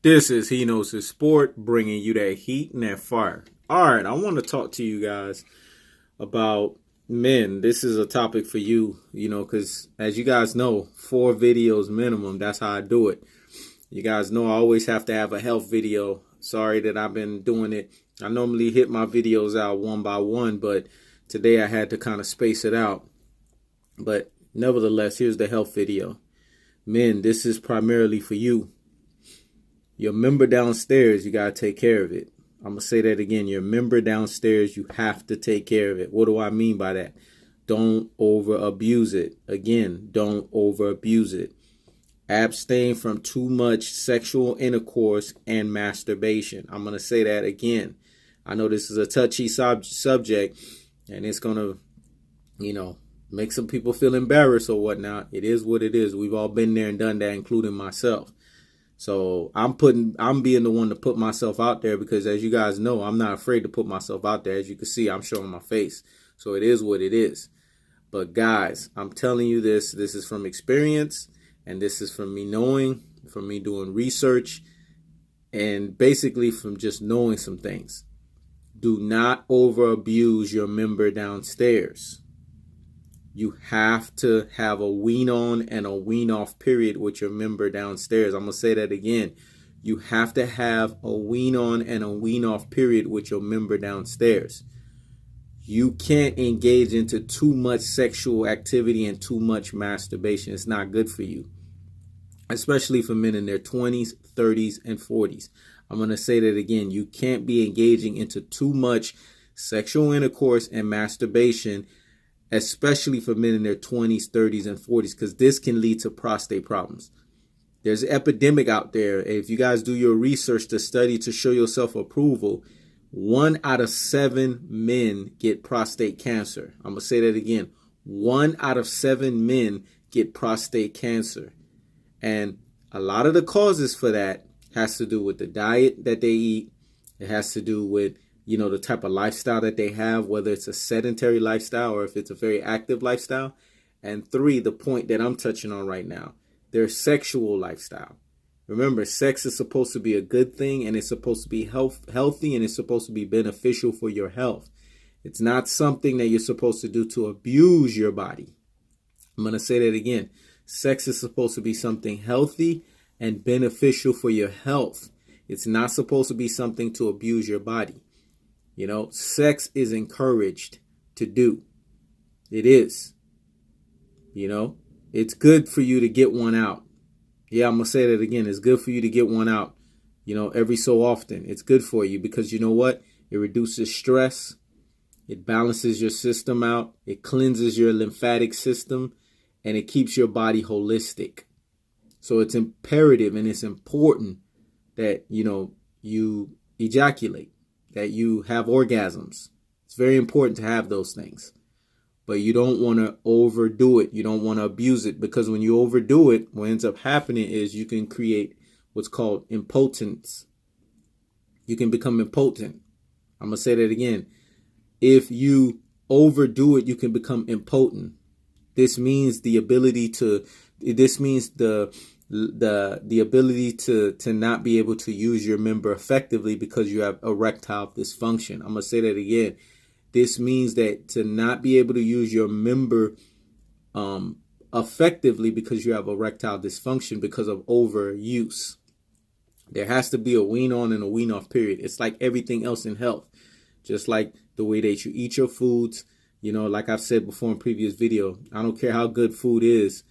This is He Knows His Sport, bringing you that heat and that fire. All right, I want to talk to you guys about men. This is a topic for you, because as you guys know, 4 videos minimum. That's how I do it. You guys know I always have to have a health video. Sorry that I've been doing it. I normally hit my videos out one by one, but today I had to kind of space it out. But nevertheless, here's the health video. Men, this is primarily for you. Your member downstairs, you got to take care of it. I'm going to say that again. Your member downstairs, you have to take care of it. What do I mean by that? Don't over abuse it. Again, don't over abuse it. Abstain from too much sexual intercourse and masturbation. I'm going to say that again. I know this is a touchy subject, and it's going to, make some people feel embarrassed or whatnot. It is what it is. We've all been there and done that, including myself. So I'm being the one to put myself out there because, as you guys know, I'm not afraid to put myself out there. As you can see, I'm showing my face. So it is what it is. But guys, I'm telling you this is from experience, and this is from me knowing, from me doing research, and basically from just knowing some things. Do not over abuse your member downstairs. You have to have a wean on and a wean off period with your member downstairs. I'm going to say that again. You have to have a wean on and a wean off period with your member downstairs. You can't engage into too much sexual activity and too much masturbation. It's not good for you, especially for men in their 20s, 30s, and 40s. I'm going to say that again. You can't be engaging into too much sexual intercourse and masturbation, especially for men in their 20s, 30s, and 40s, because this can lead to prostate problems. There's an epidemic out there. If you guys do your research to study to show yourself approval, 1 out of 7 men get prostate cancer. I'm going to say that again. 1 out of 7 men get prostate cancer. And a lot of the causes for that has to do with the diet that they eat. It has to do with the type of lifestyle that they have, whether it's a sedentary lifestyle or if it's a very active lifestyle. And 3, the point that I'm touching on right now, their sexual lifestyle. Remember, sex is supposed to be a good thing, and it's supposed to be healthy, and it's supposed to be beneficial for your health. It's not something that you're supposed to do to abuse your body. I'm going to say that again. Sex is supposed to be something healthy and beneficial for your health. It's not supposed to be something to abuse your body. Sex is encouraged to do. It is. It's good for you to get one out. Yeah, I'm going to say that again. It's good for you to get one out, every so often. It's good for you because you know what? It reduces stress. It balances your system out. It cleanses your lymphatic system, and it keeps your body holistic. So it's imperative and it's important that, you ejaculate, that you have orgasms. It's very important to have those things. But you don't want to overdo it. You don't want to abuse it, because when you overdo it, what ends up happening is you can create what's called impotence. You can become impotent. I'm going to say that again. If you overdo it, you can become impotent. This means the ability to not be able to use your member effectively because you have erectile dysfunction. I'm going to say that again. This means that to not be able to use your member effectively because you have erectile dysfunction because of overuse. There has to be a wean on and a wean off period. It's like everything else in health. Just like the way that you eat your foods, like I've said before in previous video, I don't care how good food is.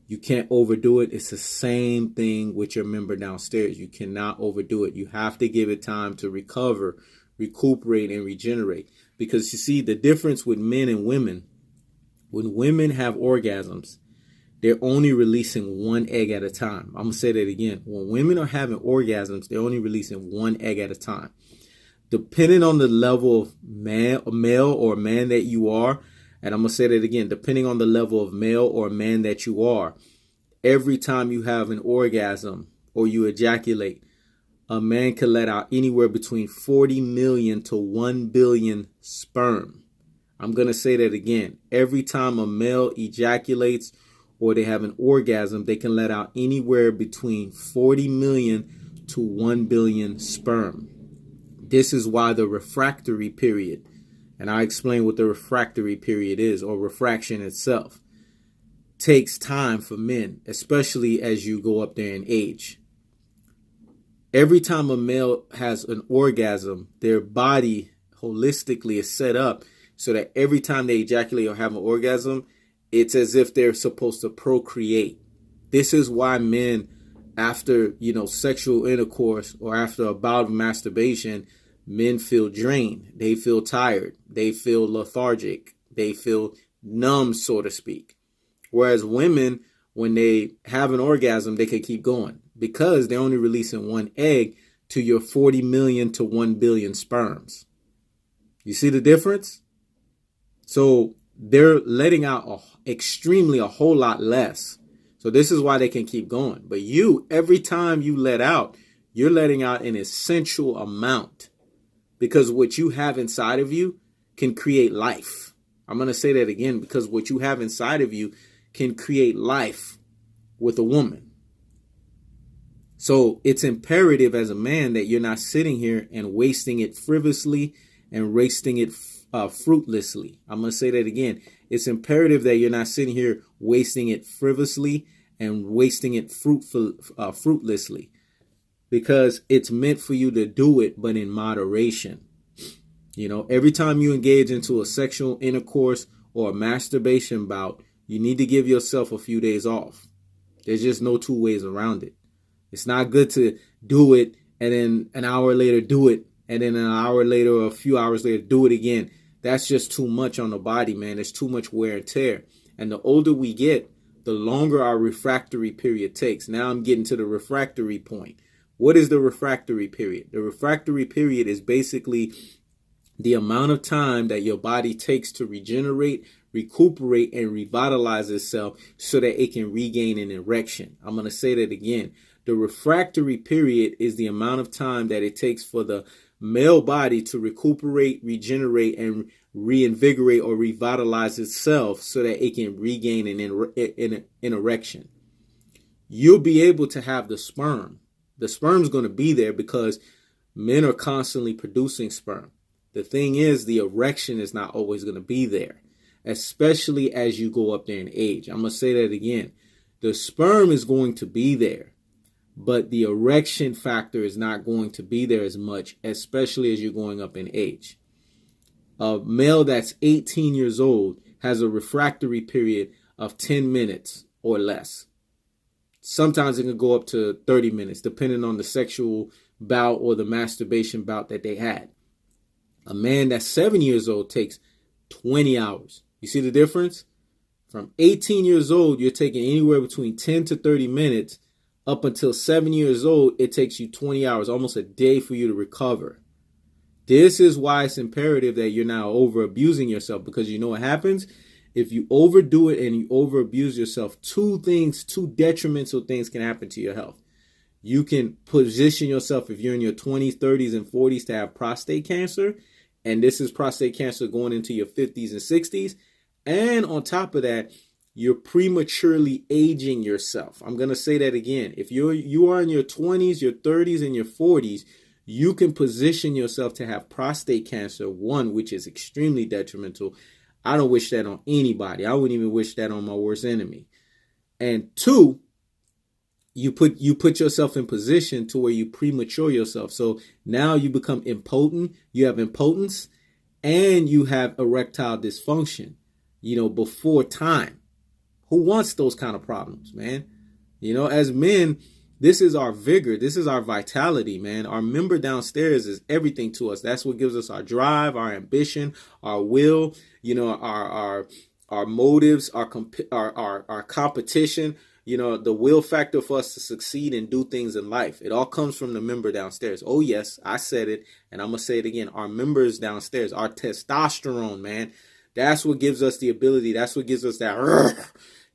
You can't overdo it. It's the same thing with your member downstairs. You cannot overdo it. You have to give it time to recover, recuperate, and regenerate. Because you see, the difference with men and women, when women have orgasms, they're only releasing 1 egg at a time. I'm going to say that again. When women are having orgasms, they're only releasing 1 egg at a time. Depending on the level of male or man that you are, and I'm going to say that again, depending on the level of male or man that you are, every time you have an orgasm or you ejaculate, a man can let out anywhere between 40 million to 1 billion sperm. I'm going to say that again. Every time a male ejaculates or they have an orgasm, they can let out anywhere between 40 million to 1 billion sperm. This is why the refractory period, and I explain what the refractory period is, or refraction itself, takes time for men, especially as you go up there in age. Every time a male has an orgasm, their body holistically is set up so that every time they ejaculate or have an orgasm, it's as if they're supposed to procreate. This is why men, after, sexual intercourse or after a bout of masturbation, men feel drained. They feel tired. They feel lethargic. They feel numb, so to speak. Whereas women, when they have an orgasm, they can keep going because they're only releasing one egg to your 40 million to 1 billion sperms. You see the difference? So they're letting out a whole lot less. So this is why they can keep going. But you, every time you let out, you're letting out an essential amount because what you have inside of you can create life. I'm going to say that again, because what you have inside of you can create life with a woman. So it's imperative as a man that you're not sitting here and wasting it frivolously and wasting it fruitlessly. I'm going to say that again. It's imperative that you're not sitting here wasting it frivolously and wasting it fruitlessly, because it's meant for you to do it, but in moderation. Every time you engage into a sexual intercourse or a masturbation bout, you need to give yourself a few days off. There's just no two ways around it. It's not good to do it and then an hour later do it, and then an hour later or a few hours later do it again. That's just too much on the body, man. There's too much wear and tear. And the older we get, the longer our refractory period takes. Now I'm getting to the refractory point. What is the refractory period? The refractory period is basically the amount of time that your body takes to regenerate, recuperate, and revitalize itself so that it can regain an erection. I'm going to say that again. The refractory period is the amount of time that it takes for the male body to recuperate, regenerate, and reinvigorate or revitalize itself so that it can regain an erection. You'll be able to have the sperm. The sperm's going to be there because men are constantly producing sperm. The thing is, the erection is not always going to be there, especially as you go up there in age. I'm going to say that again. The sperm is going to be there, but the erection factor is not going to be there as much, especially as you're going up in age. A male that's 18 years old has a refractory period of 10 minutes or less. Sometimes it can go up to 30 minutes, depending on the sexual bout or the masturbation bout that they had. A man that's 7 years old takes 20 hours. You see the difference? From 18 years old, you're taking anywhere between 10 to 30 minutes. Up until 7 years old, it takes you 20 hours, almost a day for you to recover. This is why it's imperative that you're not over abusing yourself, because you know what happens? If you overdo it and you over abuse yourself, two detrimental things can happen to your health. You can position yourself, if you're in your 20s, 30s, and 40s, to have prostate cancer. And this is prostate cancer going into your 50s and 60s. And on top of that, you're prematurely aging yourself. I'm going to say that again. If you are in your 20s, your 30s, and your 40s, you can position yourself to have prostate cancer, one, which is extremely detrimental. I don't wish that on anybody. I wouldn't even wish that on my worst enemy. And two, you put yourself in position to where you premature yourself. So now you become impotent, you have impotence, and you have erectile dysfunction, before time. Who wants those kind of problems, man? As men, this is our vigor. This is our vitality, man. Our member downstairs is everything to us. That's what gives us our drive, our ambition, our will, our motives, our competition, the will factor for us to succeed and do things in life. It all comes from the member downstairs. Oh, yes, I said it, and I'm going to say it again. Our members downstairs, our testosterone, man. That's what gives us the ability. That's what gives us that,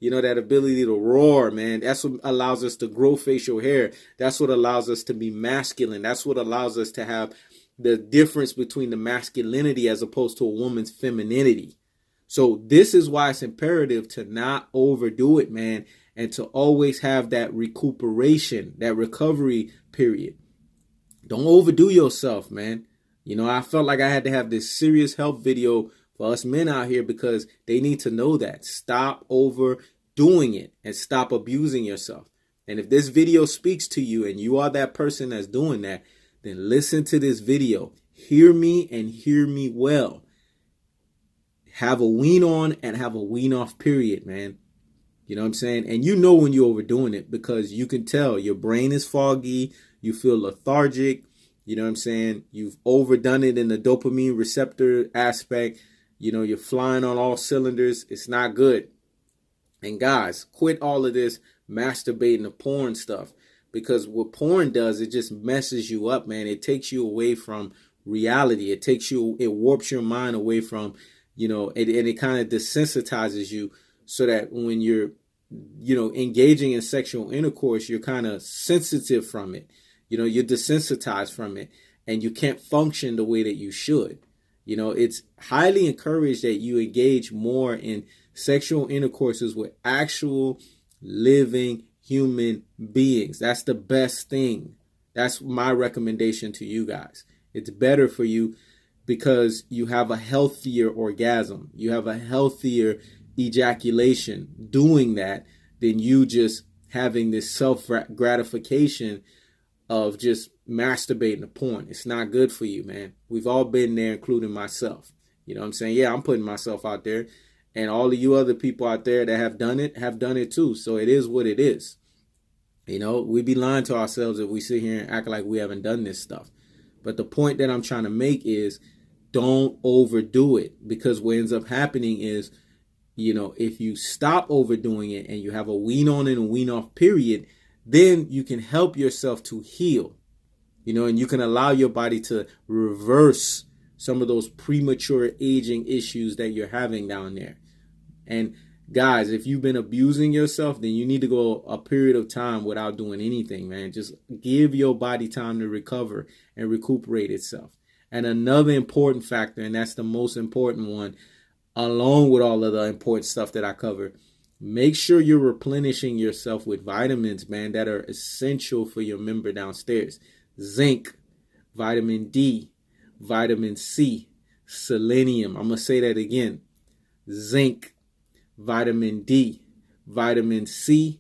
that ability to roar, man. That's what allows us to grow facial hair. That's what allows us to be masculine. That's what allows us to have the difference between the masculinity as opposed to a woman's femininity. So this is why it's imperative to not overdo it, man, and to always have that recuperation, that recovery period. Don't overdo yourself, man. You know, I felt like I had to have this serious health video for us men out here because they need to know that. Stop overdoing it and stop abusing yourself. And if this video speaks to you and you are that person that's doing that, then listen to this video. Hear me and hear me well. Have a wean on and have a wean off period, man. You know what I'm saying? And you know when you're overdoing it because you can tell your brain is foggy. You feel lethargic. You know what I'm saying? You've overdone it in the dopamine receptor aspect. You know, you're flying on all cylinders. It's not good. And guys, quit all of this masturbating to porn stuff, because what porn does, it just messes you up, man. It takes you away from reality. It warps your mind away from, you know, and it kind of desensitizes you so that when you're, you know, engaging in sexual intercourse, you're kind of sensitive from it. You know, you're desensitized from it and you can't function the way that you should. You know, it's highly encouraged that you engage more in sexual intercourses with actual living human beings. That's the best thing. That's my recommendation to you guys. It's better for you because you have a healthier orgasm. You have a healthier ejaculation doing that than you just having this self-gratification of just masturbating to porn. It's not good for you, man. We've all been there, including myself. You know what I'm saying? Yeah, I'm putting myself out there. And all of you other people out there that have done it too. So it is what it is. You know, we'd be lying to ourselves if we sit here and act like we haven't done this stuff. But the point that I'm trying to make is don't overdo it, because what ends up happening is, you know, if you stop overdoing it and you have a wean on and a wean off period, then you can help yourself to heal, you know, and you can allow your body to reverse some of those premature aging issues that you're having down there. And guys, if you've been abusing yourself, then you need to go a period of time without doing anything, man. Just give your body time to recover and recuperate itself. And another important factor, and that's the most important one, along with all of the important stuff that I cover, make sure you're replenishing yourself with vitamins, man, that are essential for your member downstairs. Zinc, vitamin D, vitamin C, selenium. I'm going to say that again. Zinc, vitamin D, vitamin C,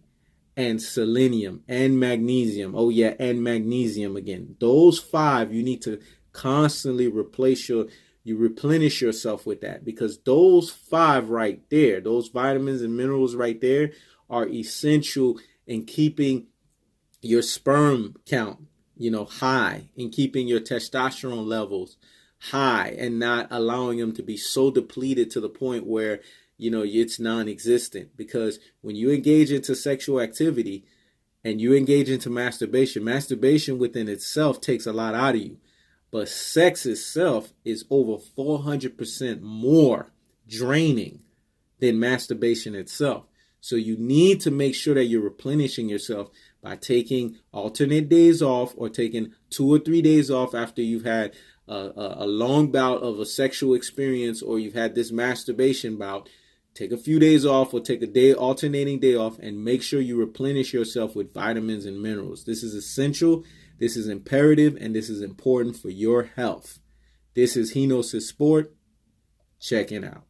and selenium, and magnesium. Oh yeah, and magnesium again. Those 5, you need to constantly replenish yourself with that, because those 5 right there, those vitamins and minerals right there, are essential in keeping your sperm count, you know, high, in keeping your testosterone levels high, and not allowing them to be so depleted to the point where, you know, it's non-existent. Because when you engage into sexual activity and you engage into masturbation within itself takes a lot out of you. But sex itself is over 400% more draining than masturbation itself. So you need to make sure that you're replenishing yourself by taking alternate days off, or taking 2 or 3 days off after you've had a long bout of a sexual experience, or you've had this masturbation bout. Take a few days off, or take a alternating day off, and make sure you replenish yourself with vitamins and minerals. This is essential. This is imperative, and this is important for your health. This is Henosis Sport. Checking out.